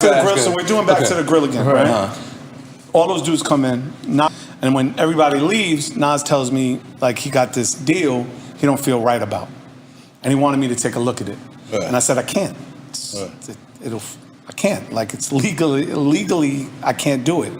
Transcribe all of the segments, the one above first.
So we're doing back to the grill again, right? All those dudes come in, and when everybody leaves, Nas tells me like he got this deal he don't feel right about, and he wanted me to take a look at it, and I said I can't. I can't. Like it's legally I can't do it.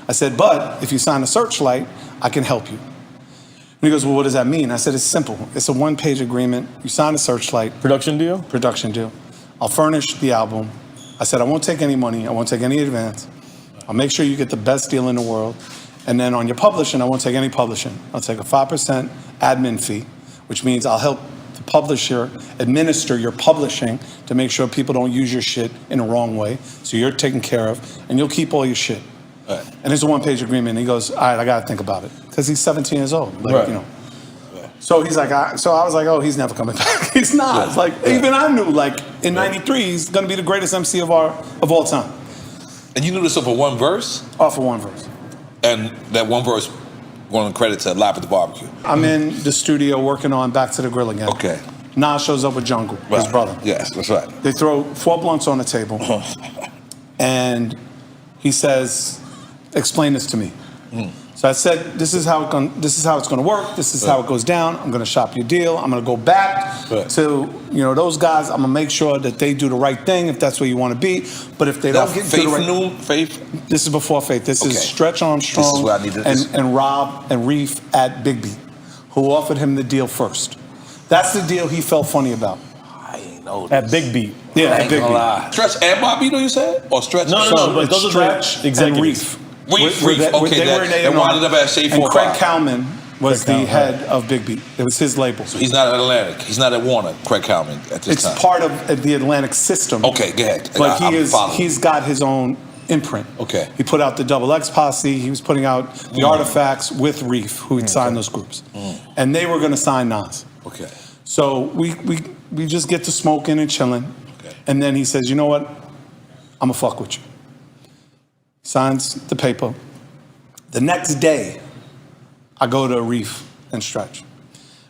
I said, but if you sign a Searchlight, I can help you. And he goes, well, what does that mean? I said, it's simple. It's a one-page agreement. You sign a Searchlight. Production deal? Production deal. I'll furnish the album. I said, I won't take any money. I won't take any advance. I'll make sure you get the best deal in the world. And then on your publishing, I won't take any publishing. I'll take a 5% admin fee, which means I'll help the publisher administer your publishing to make sure people don't use your shit in the wrong way. So you're taken care of, and you'll keep all your shit. Right. And it's a one-page agreement. And he goes, all right, I got to think about it. Because he's 17 years old. Like, you know. So he's like, so I was like, oh, he's never coming back. He's not. It's like, even I knew, like, in 93, he's going to be the greatest MC of all time. And you knew this for one verse? Off of one verse. And that one verse, going to credit to Live at the Barbecue. I'm in the studio working on Back to the Grill again. Okay. Nas shows up with Jungle, his brother. Yes, that's right. They throw 4 blunts on the table. And he says, explain this to me. So I said, this is how it's going to work. This is how it goes down. I'm going to shop your deal. I'm going to go back to those guys. I'm going to make sure that they do the right thing if that's where you want to be. But if they don't get Faith the right knew Faith. This is before Faith. This is Stretch Armstrong this is where I needed and Rob and Reef at Big Beat, who offered him the deal first. That's the deal he felt funny about. I ain't know this. At Big Beat. Yeah, at Big Beat. Stretch and Bobby, you said? Or Stretch? No, but those are Stretch and Reef. Reef, okay, that wound up at Shade 4. And Craig Kalman was the head of Big Beat. It was his label. So he's not at Atlantic. He's not at Warner, Craig Kalman, at this time. It's part of the Atlantic system. Okay, go ahead. But he's got his own imprint. Okay. He put out the Double X Posse. He was putting out the Artifacts with Reef, who had signed those groups. And they were going to sign Nas. Okay. So we just get to smoking and chilling. Okay. And then he says, you know what? I'm going to fuck with you. Signs the paper. The next day, I go to Reef and Stretch.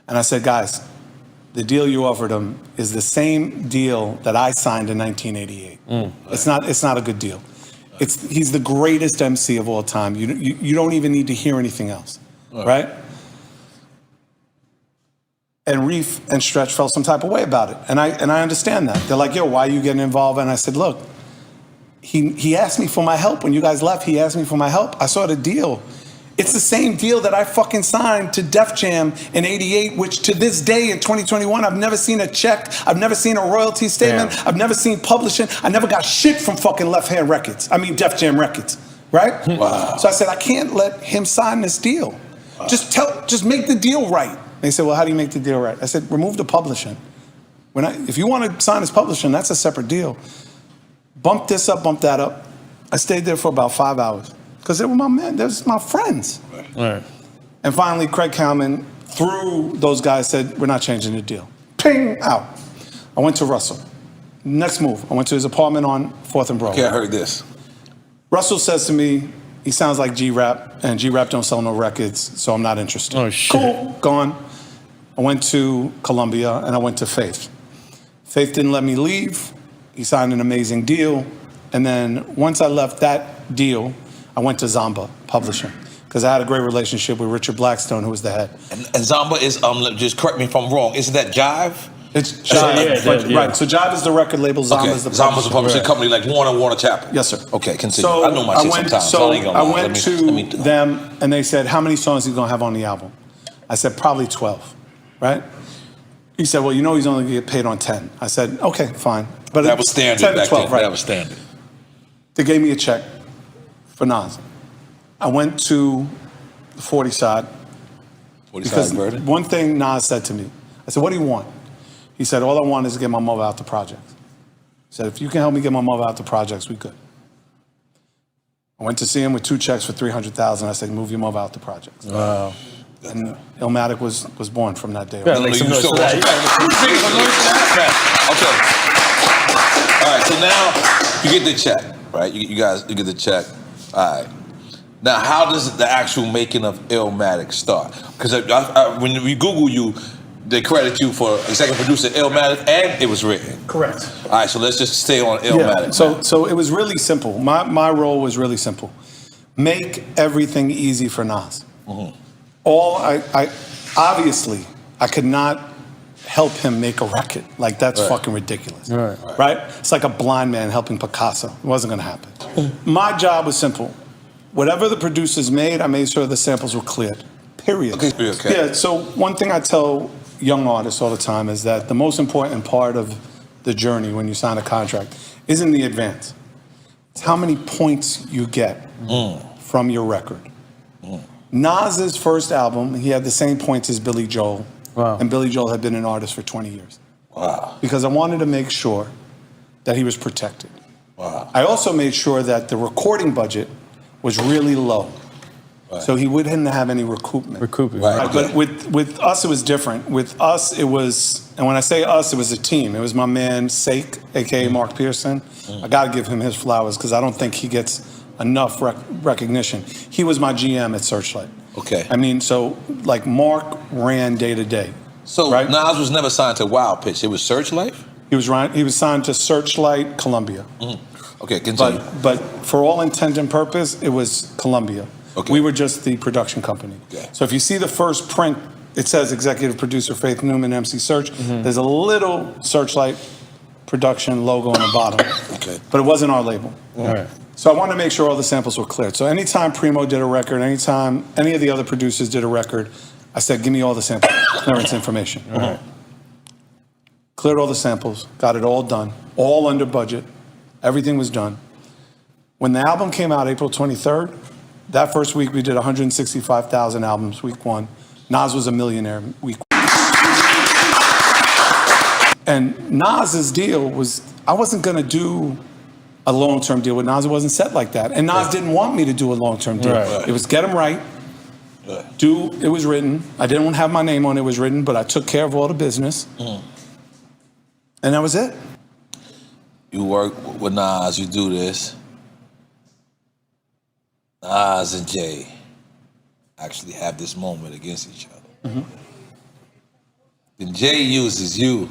And I said, guys, the deal you offered him is the same deal that I signed in 1988. It's not a good deal. He's the greatest MC of all time. You don't even need to hear anything else, right? And Reef and Stretch felt some type of way about it. And I understand that. They're like, yo, why are you getting involved? And I said, look, he asked me for my help. When you guys left, he asked me for my help. I saw the deal. It's the same deal that I fucking signed to Def Jam in '88, which to this day in 2021, I've never seen a check. I've never seen a royalty statement. Damn. I've never seen publishing. I never got shit from fucking Left Hand Records. I mean, Def Jam Records, right? Wow. So I said, I can't let him sign this deal. Wow. Just make the deal right. They said, well, how do you make the deal right? I said, remove the publishing. If you want to sign his publishing, that's a separate deal. Bump this up, bump that up. I stayed there for about 5 hours because they were my men. They were my friends. Right. And finally, Craig Kalman, through those guys, said, we're not changing the deal. Ping, out. I went to Russell. Next move, I went to his apartment on 4th and Broadway. Okay, I heard this. Russell says to me, he sounds like G-Rap, and G-Rap don't sell no records, so I'm not interested. Oh, shit. Cool, gone. I went to Columbia, and I went to Faith. Faith didn't let me leave. He signed an amazing deal. And then once I left that deal, I went to Zomba Publishing because I had a great relationship with Richard Blackstone, who was the head. And Zomba is, just correct me if I'm wrong, isn't that Jive? It's Jive, right. So Jive is the record label, Zomba is the publishing. Zomba's a publishing company like Warner Chapel. Yes, sir. Okay, continue. So I know my shit sometimes. So I went to them, and they said, how many songs are you going to have on the album? I said, probably 12, right? He said, well, he's only going to get paid on 10. I said, okay, fine. But that was standard 10 to back 12, then. right? That was standard. They gave me a check for Nas. I went to the 40 side. 40 side verdict? One thing Nas said to me, I said, what do you want? He said, all I want is to get my mother out the projects. He said, if you can help me get my mother out the projects, we good. I went to see him with 2 checks for $300,000. I said, move your mother out the projects. Wow. And Illmatic was born from that day. Yeah, like some noise for that. Okay. All right, so now you get the check, right? You get the check. All right. Now, how does the actual making of Illmatic start? Because when we Google you, they credit you for executive producer Illmatic, and it was written. Correct. All right, so let's just stay on Illmatic. Yeah. So it was really simple. My role was really simple. Make everything easy for Nas. Mm-hmm. I obviously I could not help him make a record. Like that's fucking ridiculous. Right? It's like a blind man helping Picasso. It wasn't gonna happen. My job was simple. Whatever the producers made, I made sure the samples were cleared. Period. Okay. Yeah, so one thing I tell young artists all the time is that the most important part of the journey when you sign a contract isn't the advance. It's how many points you get from your record. Nas's first album, he had the same points as Billy Joel. Wow. And Billy Joel had been an artist for 20 years. Wow. Because I wanted to make sure that he was protected. Wow. I also made sure that the recording budget was really low. So he wouldn't have any recoupment. Right. But with us, it was different. With us, it was, and when I say us, it was a team. It was my man, Sake, a.k.a. Mark Pearson. I got to give him his flowers because I don't think he gets enough recognition. He was my GM at Searchlight. Okay. I mean, so like Mark ran day to day. So right? Nas was never signed to Wild Pitch. It was Searchlight? He was signed to Searchlight Columbia. Okay, continue. But for all intent and purpose, it was Columbia. Okay. We were just the production company. Okay. So if you see the first print, it says executive producer Faith Newman, MC Search. There's a little Searchlight production logo on the bottom. Okay. But it wasn't our label. All right. So I wanted to make sure all the samples were cleared. So anytime Primo did a record, anytime any of the other producers did a record, I said, give me all the sample clearance information. All right. Cleared all the samples, got it all done, all under budget. Everything was done. When the album came out April 23rd, that first week we did 165,000 albums, week one. Nas was a millionaire, week one. And Nas's deal was, I wasn't gonna do a long-term deal with Nas. It wasn't set like that. And Nas didn't want me to do a long-term deal. Right. It was get him right, it was written. I didn't have my name on it was written, but I took care of all the business. And that was it. You work with Nas, you do this. Nas and Jay actually have this moment against each other. Then Jay uses you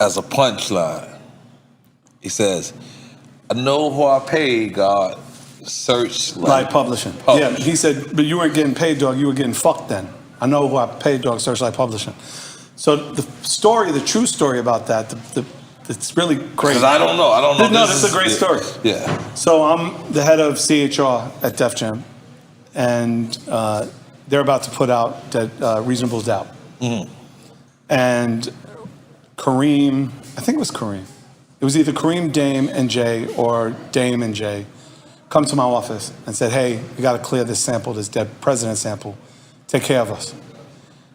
as a punchline. He says, I know who I paid, God. Searchlight Publishing. Yeah, he said, but you weren't getting paid, dog. You were getting fucked then. I know who I paid, dog. Searchlight Publishing. So the story, the true story about that, it's really great. Because I don't know. No, this is a great story. Yeah. So I'm the head of CHR at Def Jam, and they're about to put out Reasonable Doubt. And Kareem, I think it was Kareem. It was either Kareem, Dame, and Jay, or Dame and Jay, come to my office and said, hey, we got to clear this sample, this Dead President sample. Take care of us.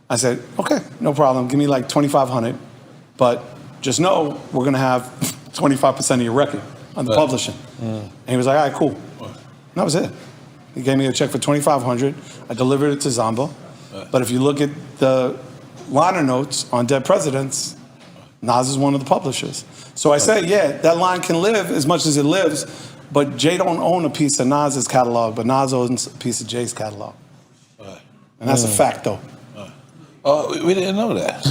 I said, okay, no problem. Give me like 2,500, but just know we're going to have 25% of your record on the publishing. And he was like, all right, cool. And that was it. He gave me a check for 2,500. I delivered it to Zamba. But if you look at the liner notes on Dead Presidents, Nas is one of the publishers. So I say, yeah, that line can live as much as it lives, but Jay don't own a piece of Nas's catalog, but Nas owns a piece of Jay's catalog. And that's a fact, though. Oh, we didn't know that.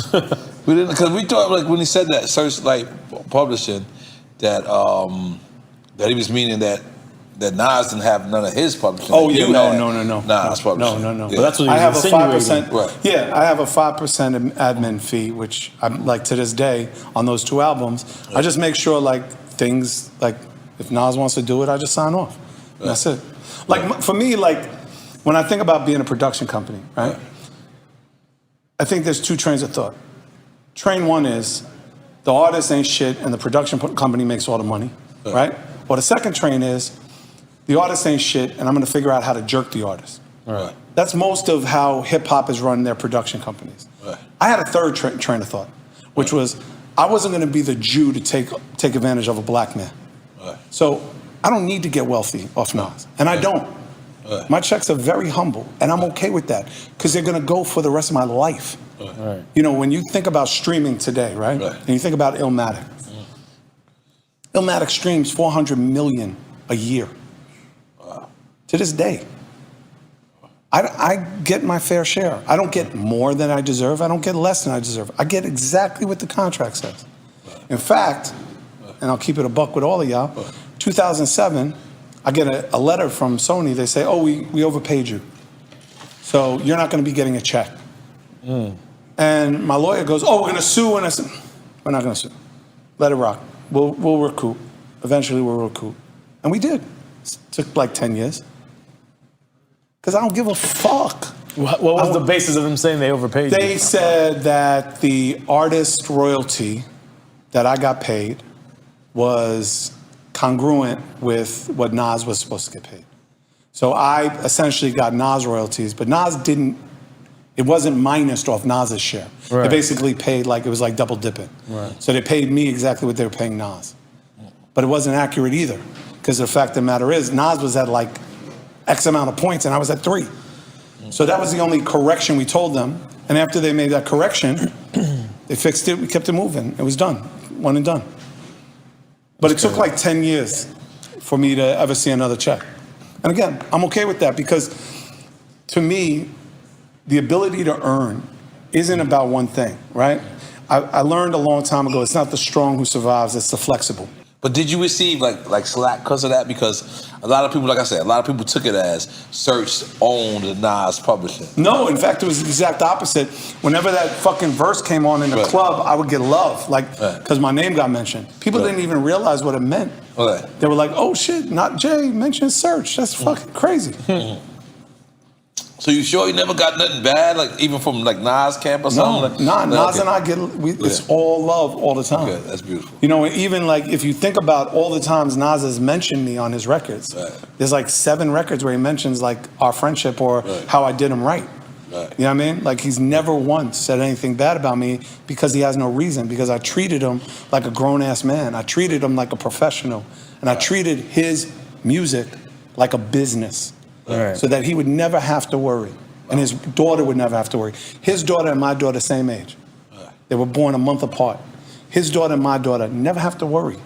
We didn't, because we thought, like, when he said that, Searchlight Publishing, that that he was meaning that Nas didn't have none of his publishing. Oh, Like, yeah, you had no. Nas publishing. No. Yeah. But that's what he I have was a insinuating. 5%. Right. Yeah, I have a 5% admin fee, which I'm like to this day on those two albums. I just make sure like things like if Nas wants to do it, I just sign off. And that's it. Like for me, like when I think about being a production company, right? I think there's two trains of thought. Train one is the artist ain't shit and the production company makes all the money, right? Or the second train is the artist ain't shit and I'm gonna figure out how to jerk the artist. Right. That's most of how hip hop is run their production companies. Right. I had a third train of thought, which was I wasn't gonna be the Jew to take advantage of a black man. Right. So I don't need to get wealthy off Nas, and I don't. My checks are very humble, and I'm okay with that because they're gonna go for the rest of my life. Right. You know, when you think about streaming today, right? And you think about Illmatic. Illmatic streams 400 million a year. To this day. I get my fair share. I don't get more than I deserve. I don't get less than I deserve. I get exactly what the contract says. In fact, and I'll keep it a buck with all of y'all, 2007, I get a letter from Sony. They say, oh, we overpaid you. So you're not going to be getting a check. And my lawyer goes, oh, we're going to sue. And I said, we're not going to sue. Let it rock. We'll recoup. Eventually we'll recoup. And we did. It took like 10 years. Because I don't give a fuck. What was the basis of them saying they overpaid you? They said that the artist royalty that I got paid was congruent with what Nas was supposed to get paid. So I essentially got Nas royalties, but Nas didn't, it wasn't minused off Nas's share. Right. They basically paid like, it was like double dipping. Right. So they paid me exactly what they were paying Nas. But it wasn't accurate either, because the fact of the matter is, Nas was at like X amount of points and I was at 3. So that was the only correction we told them. And after they made that correction, they fixed it, we kept it moving. It was done, one and done. But it took like 10 years for me to ever see another check. And again, I'm okay with that because to me, the ability to earn isn't about one thing, right? I learned a long time ago, it's not the strong who survives, it's the flexible. But did you receive like slack because of that? Because a lot of people, like I said, a lot of people took it as Search owned the Nas publishing. No, in fact, it was the exact opposite. Whenever that fucking verse came on in the club, I would get love, like, because my name got mentioned. People didn't even realize what it meant. They were like, oh shit, not Jay, mention Search. That's fucking crazy. So you sure you never got nothing bad, like even from like Nas camp or something? No, Nas and I get, it's all love all the time. Okay, that's beautiful. You know, even like if you think about all the times Nas has mentioned me on his records, there's like 7 records where he mentions like our friendship or how I did him right. You know what I mean? Like he's never once said anything bad about me because he has no reason, because I treated him like a grown-ass man. I treated him like a professional. And I treated his music like a business. So that he would never have to worry. And his daughter would never have to worry. His daughter and my daughter, same age. They were born a month apart. His daughter and my daughter never have to worry.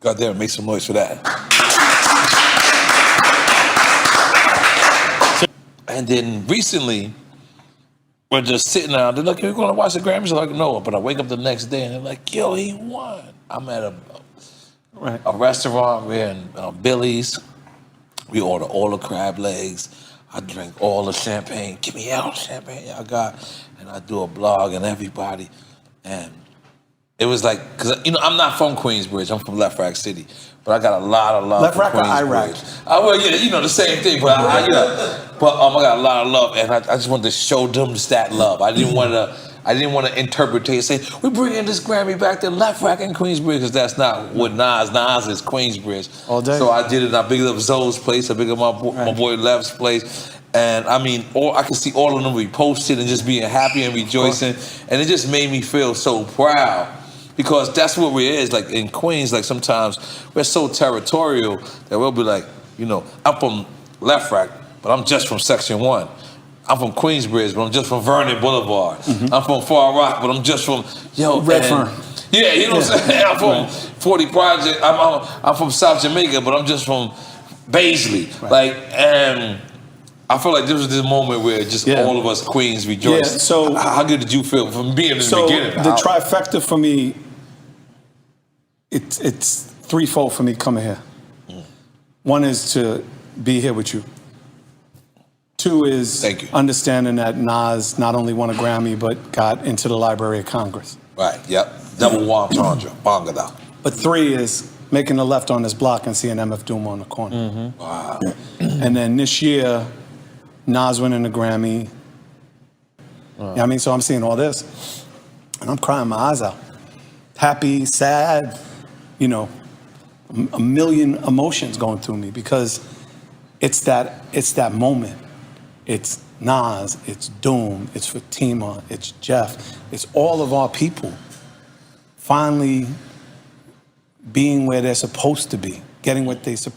God damn it, make some noise for that. And then recently, we're just sitting down, they're like, you're going to watch the Grammys? I'm like, no, but I wake up the next day and they're like, yo, he won. I'm at a restaurant, we're in Billy's. We order all the crab legs. I drink all the champagne. Give me all the champagne y'all got. And I do a blog and everybody. And it was like, because, you know, I'm not from Queensbridge. I'm from Left Rack City. But I got a lot of love Left for Rack or Iraq? Well, yeah, you know, the same thing. But, I got a lot of love. And I just wanted to show them that love. I didn't want to interpret and say, we're bringing this Grammy back to Left Rack in Queensbridge, because that's not what Nas is Queensbridge. All day. So I did it. I bigged up Zoe's place. I bigged up my boy Left's place. And I mean, I could see all of them reposted and just being happy and rejoicing. And it just made me feel so proud, because that's what we is. Like in Queens, like sometimes we're so territorial that we'll be like, you know, I'm from Left Rack, but I'm just from Section 1. I'm from Queensbridge, but I'm just from Vernon Boulevard. I'm from Far Rock, but I'm just from Redfern. Yeah, you know what I'm saying? I'm from 40 Project. I'm from South Jamaica, but I'm just from Baisley. Like, and I feel like this was this moment where just all of us Queens rejoiced. Yeah, so how good did you feel from being in the beginning? The trifecta for me, it's threefold for me coming here. One is to be here with you. 2 is understanding that Nas not only won a Grammy, but got into the Library of Congress. Right, yep. Double entendre, bangada. But 3 is making the left on this block and seeing MF Doom on the corner. Wow. And then this year, Nas winning the Grammy. You know what I mean? So I'm seeing all this, and I'm crying my eyes out. Happy, sad, you know, a million emotions going through me, because it's that moment. It's Nas, it's Doom, it's Fatima, it's Jeff, it's all of our people finally being where they're supposed to be, getting what they're supposed to be.